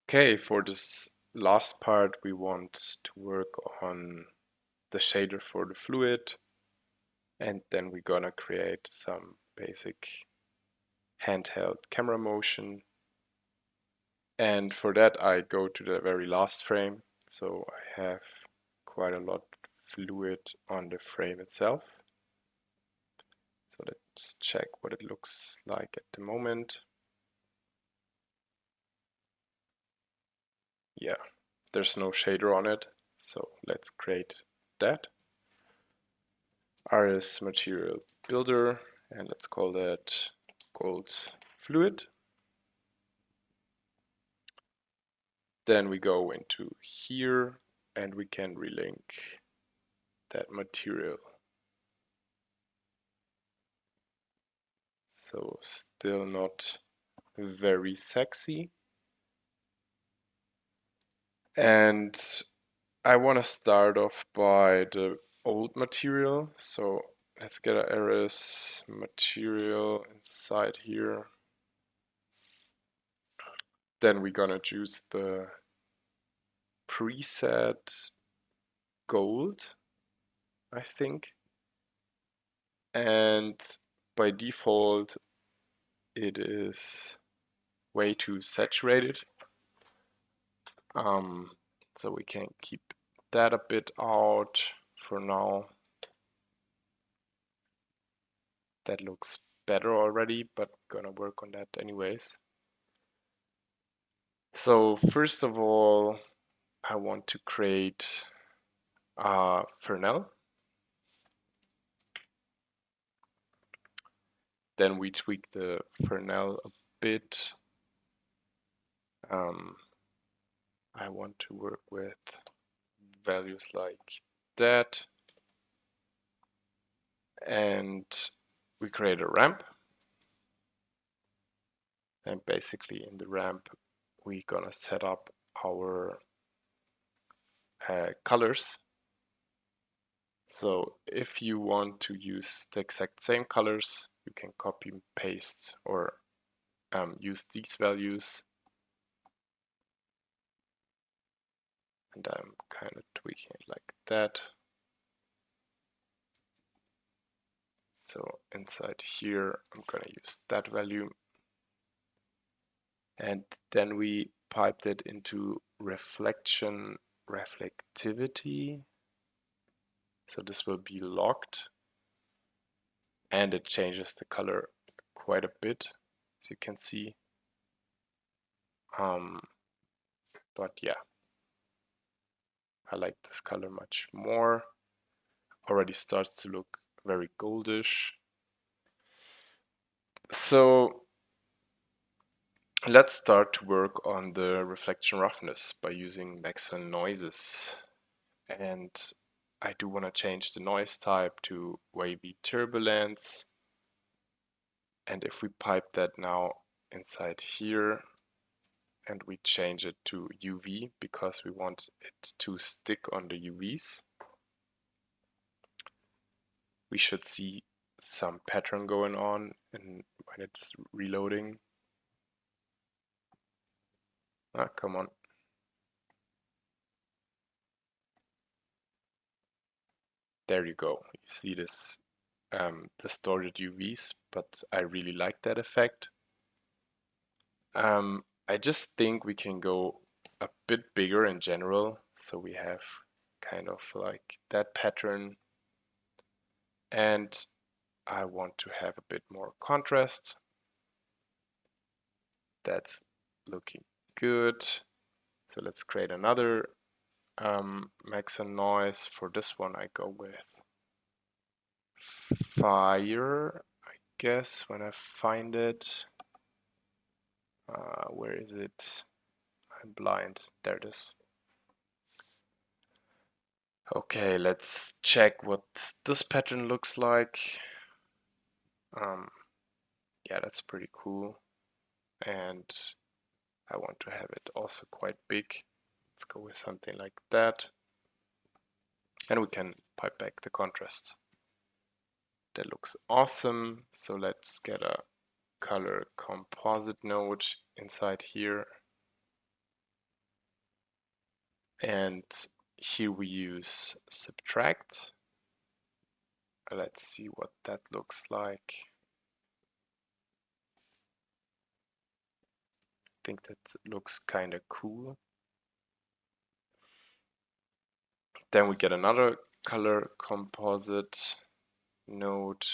Okay, for this last part, we want to work on the shader for the fluid, and then we're gonna create some basic handheld camera motion. And for that, I go to the very last frame. So I have quite a lot of fluid on the frame itself. So let's check what it looks like at the moment. Yeah, there's no shader on it. So let's create that. RS material builder, and let's call that gold fluid. Then we go into here and we can relink that material. So still not very sexy. And I want to start off by the old material. So let's get a RS material inside here. Then we're gonna choose the preset gold, I think. And by default, it is way too saturated. So we can keep that a bit out for now. That looks better already, but gonna work on that anyways. So first of all, I want to create a Fresnel. Then we tweak the Fresnel a bit. I want to work with values like that. And we create a ramp. And basically in the ramp, we're gonna set up our colors. So if you want to use the exact same colors, you can copy and paste or use these values. And I'm kind of tweaking it like that. So inside here, I'm gonna use that value. And then we piped it into reflectivity. So this will be locked. And it changes the color quite a bit, as you can see. But yeah, I like this color much more. Already starts to look very goldish. So let's start to work on the reflection roughness by using maximum noises. And I do want to change the noise type to wavy turbulence. And if we pipe that now inside here, and we change it to UV because we want it to stick on the UVs, we should see some pattern going on when it's reloading. Ah, come on. There you go. You see this distorted UVs, but I really like that effect. I just think we can go a bit bigger in general, so we have kind of like that pattern. And I want to have a bit more contrast. That's looking good. So let's create another maximum noise. For this one, I go with fire, I guess, when I find it. Where is it? I'm blind. There it is. Okay, let's check what this pattern looks like. Yeah, that's pretty cool. And I want to have it also quite big. Let's go with something like that. And we can pipe back the contrast. That looks awesome. So let's get a color composite node inside here. And here we use subtract. Let's see what that looks like. I think that looks kind of cool. Then we get another color composite node,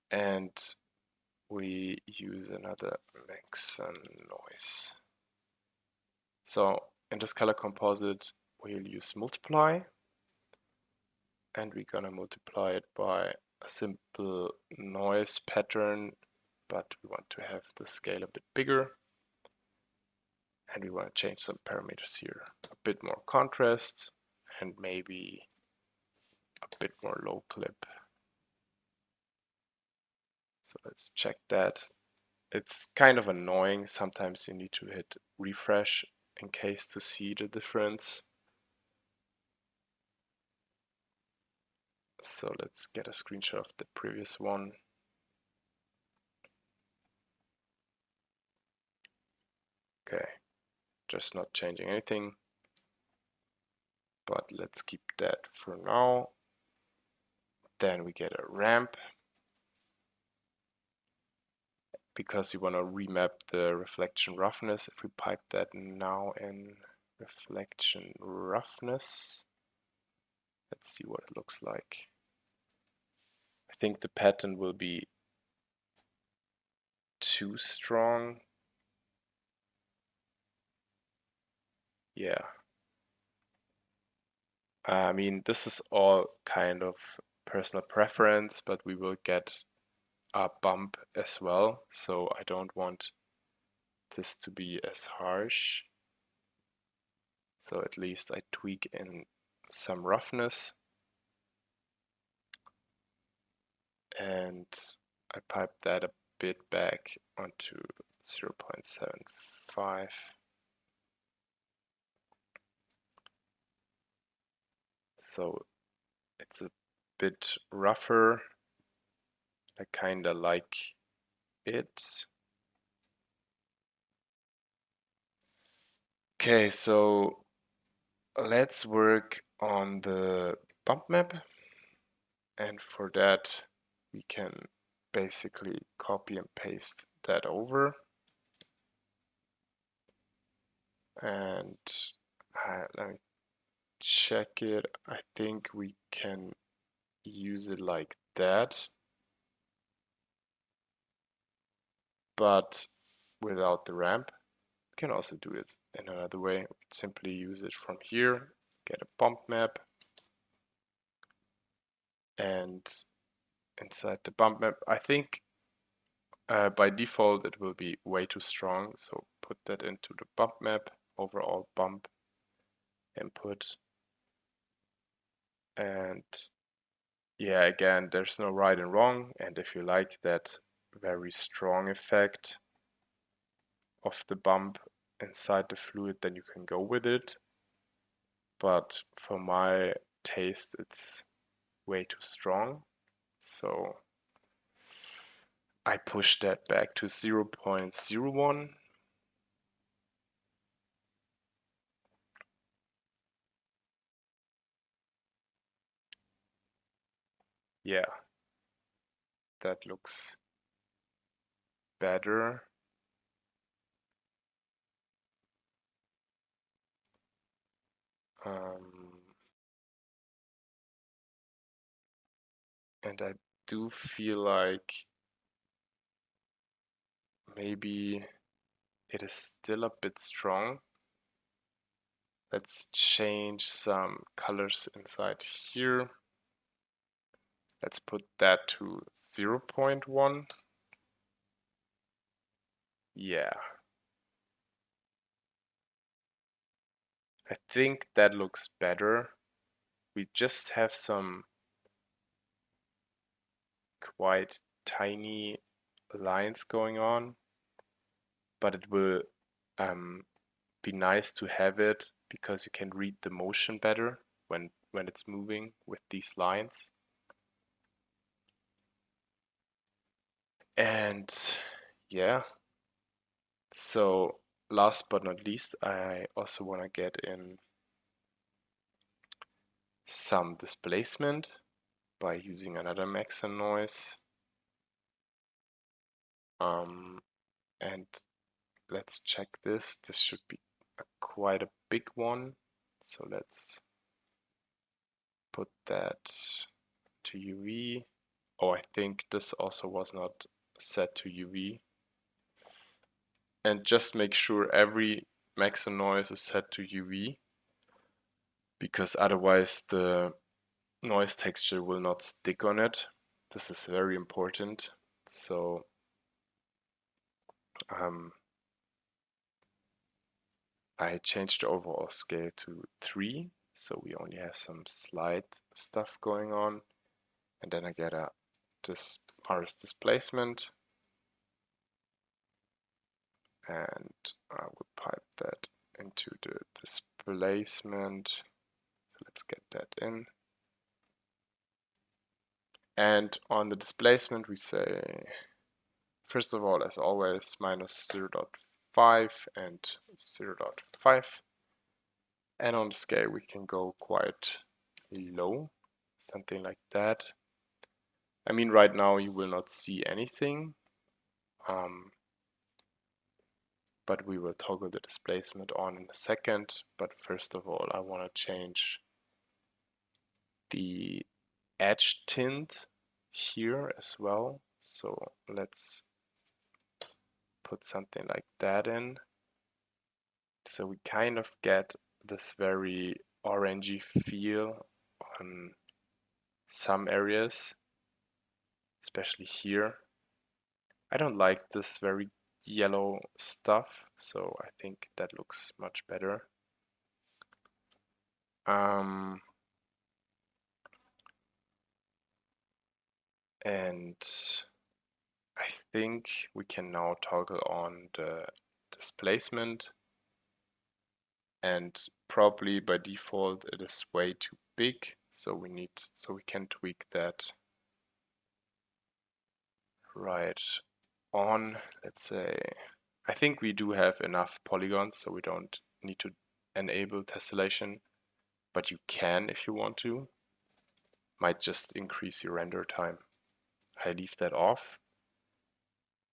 and we use another mix and noise. So in this color composite, we'll use multiply, and we're gonna multiply it by a simple noise pattern, but we want to have the scale a bit bigger. And we want to change some parameters here. A bit more contrast and maybe a bit more low clip. So let's check that. It's kind of annoying. Sometimes you need to hit refresh in case to see the difference. So let's get a screenshot of the previous one. Okay, just not changing anything. But let's keep that for now. Then we get a ramp, because you want to remap the reflection roughness. If we pipe that now in reflection roughness, let's see what it looks like. I think the pattern will be too strong. Yeah. I mean, this is all kind of personal preference, but we will get a bump as well. So I don't want this to be as harsh. So at least I tweak in some roughness. And I pipe that a bit back onto 0.75. So it's a bit rougher. I kinda like it. Okay, so let's work on the bump map. And for that, we can basically copy and paste that over. And let me check it. I think we can use it like that, but without the ramp. We can also do it in another way. We simply use it from here, get a bump map, and inside the bump map, I think by default it will be way too strong, so put that into the bump map, overall bump input. And yeah, again, there's no right and wrong, and if you like that very strong effect of the bump inside the fluid, then you can go with it. But for my taste, it's way too strong. So I push that back to 0.01. Yeah, that looks better. And I do feel like maybe it is still a bit strong. Let's change some colors inside here. Let's put that to 0.1. Yeah. I think that looks better. We just have some quite tiny lines going on, but it will be nice to have it because you can read the motion better when it's moving with these lines. And yeah, so last but not least, I also want to get in some displacement by using another maxon noise. And let's check this. This should be quite a big one. So let's put that to UV. Oh, I think this also was not set to UV. And just make sure every maxon noise is set to UV, because otherwise the noise texture will not stick on it. This is very important. So I changed the overall scale to 3, so we only have some slight stuff going on. And then I get a RS displacement, and I will pipe that into the displacement. So let's get that in. And on the displacement we say, first of all, as always, minus 0.5 and 0.5. And on the scale we can go quite low, something like that. I mean, right now you will not see anything, but we will toggle the displacement on in a second. But first of all, I want to change the edge tint here as well. So let's put something like that in. So we kind of get this very orangey feel on some areas, especially here. I don't like this very yellow stuff, so I think that looks much better. And I think we can now toggle on the displacement, and probably by default it is way too big, so we can tweak that right on. Let's say, I think we do have enough polygons, so we don't need to enable tessellation, but you can if you want to. Might just increase your render time. I leave that off.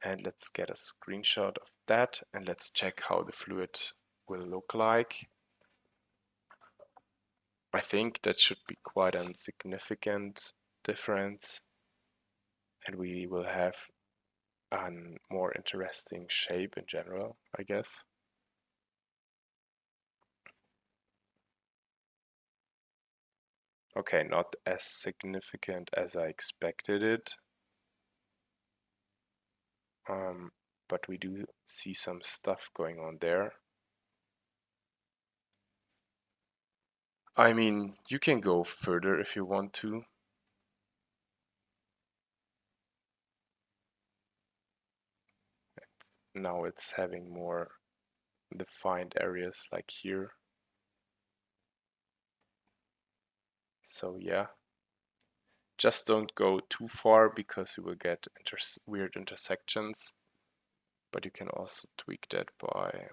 And let's get a screenshot of that, and let's check how the fluid will look like. I think that should be quite a significant difference, and we will have a more interesting shape in general, I guess. Okay, not as significant as I expected it, but we do see some stuff going on there. I mean, you can go further if you want to. Now it's having more defined areas like here. So yeah, just don't go too far because you will get weird intersections, but you can also tweak that by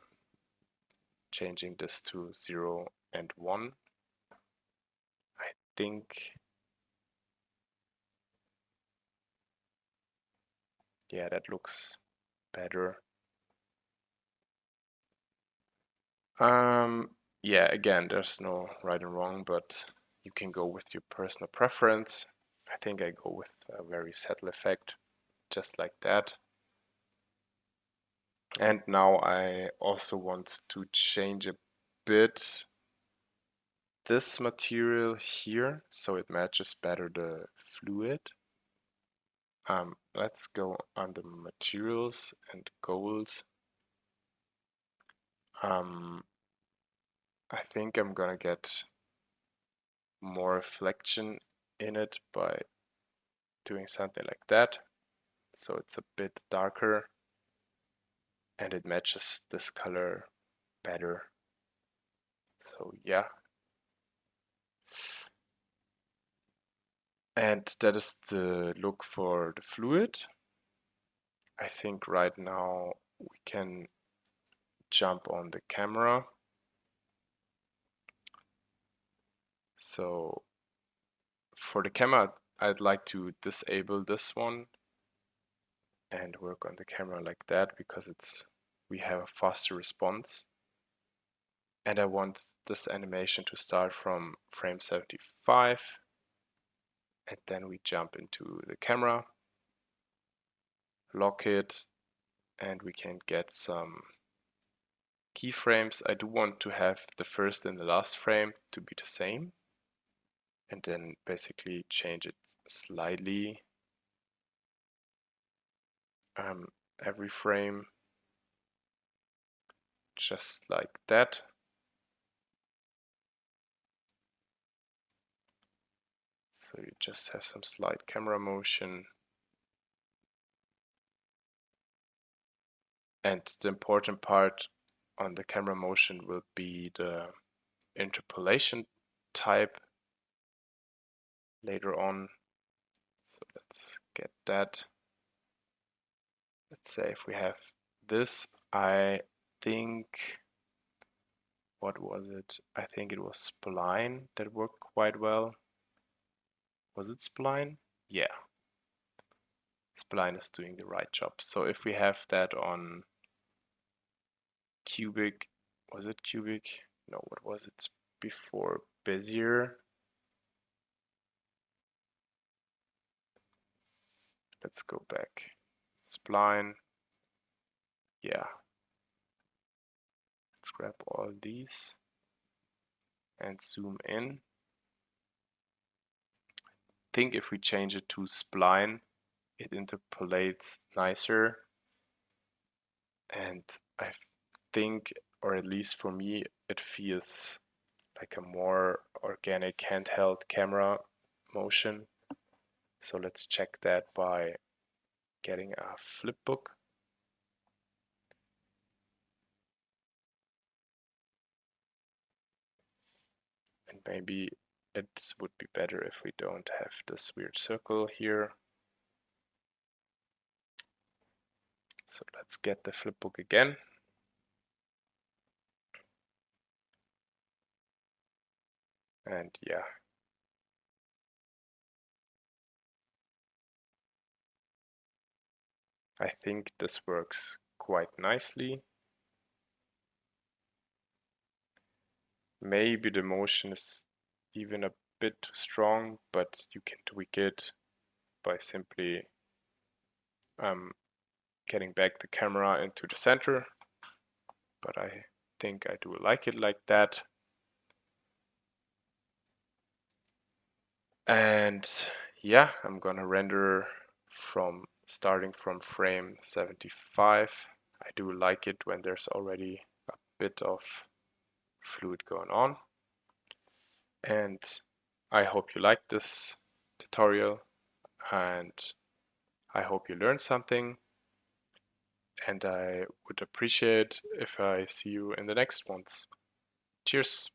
changing this to 0 and 1. I think, yeah, that looks better. Yeah, again, there's no right and wrong, but you can go with your personal preference. I think I go with a very subtle effect, just like that. And now I also want to change a bit this material here so it matches better the fluid. Let's go on the materials and gold. I think I'm gonna get more reflection in it by doing something like that, so it's a bit darker and it matches this color better. So yeah, and that is the look for the fluid. I think right now we can jump on the camera. So for the camera, I'd like to disable this one and work on the camera like that because we have a faster response. And I want this animation to start from frame 75, and then we jump into the camera, lock it, and we can get some keyframes. I do want to have the first and the last frame to be the same, and then basically change it slightly every frame, just like that. So you just have some slight camera motion. And the important part on the camera motion will be the interpolation type later on. So let's get that. Let's say if we have this, I think, what was it? I think it was spline that worked quite well. Was it spline? Yeah. Spline is doing the right job. So if we have that on cubic, was it cubic? No, what was it before? Bezier. Let's go back. Spline. Yeah. Let's grab all these and zoom in. I think if we change it to spline, it interpolates nicer. And I think, or at least for me, it feels like a more organic handheld camera motion. So let's check that by getting a flip book. And maybe it would be better if we don't have this weird circle here. So let's get the flip book again. And yeah. I think this works quite nicely. Maybe the motion is even a bit too strong, but you can tweak it by simply getting back the camera into the center. But I think I do like it like that. And yeah, I'm gonna render from starting from frame 75. I do like it when there's already a bit of fluid going on. And I hope you liked this tutorial, and I hope you learned something, and I would appreciate if I see you in the next ones. Cheers!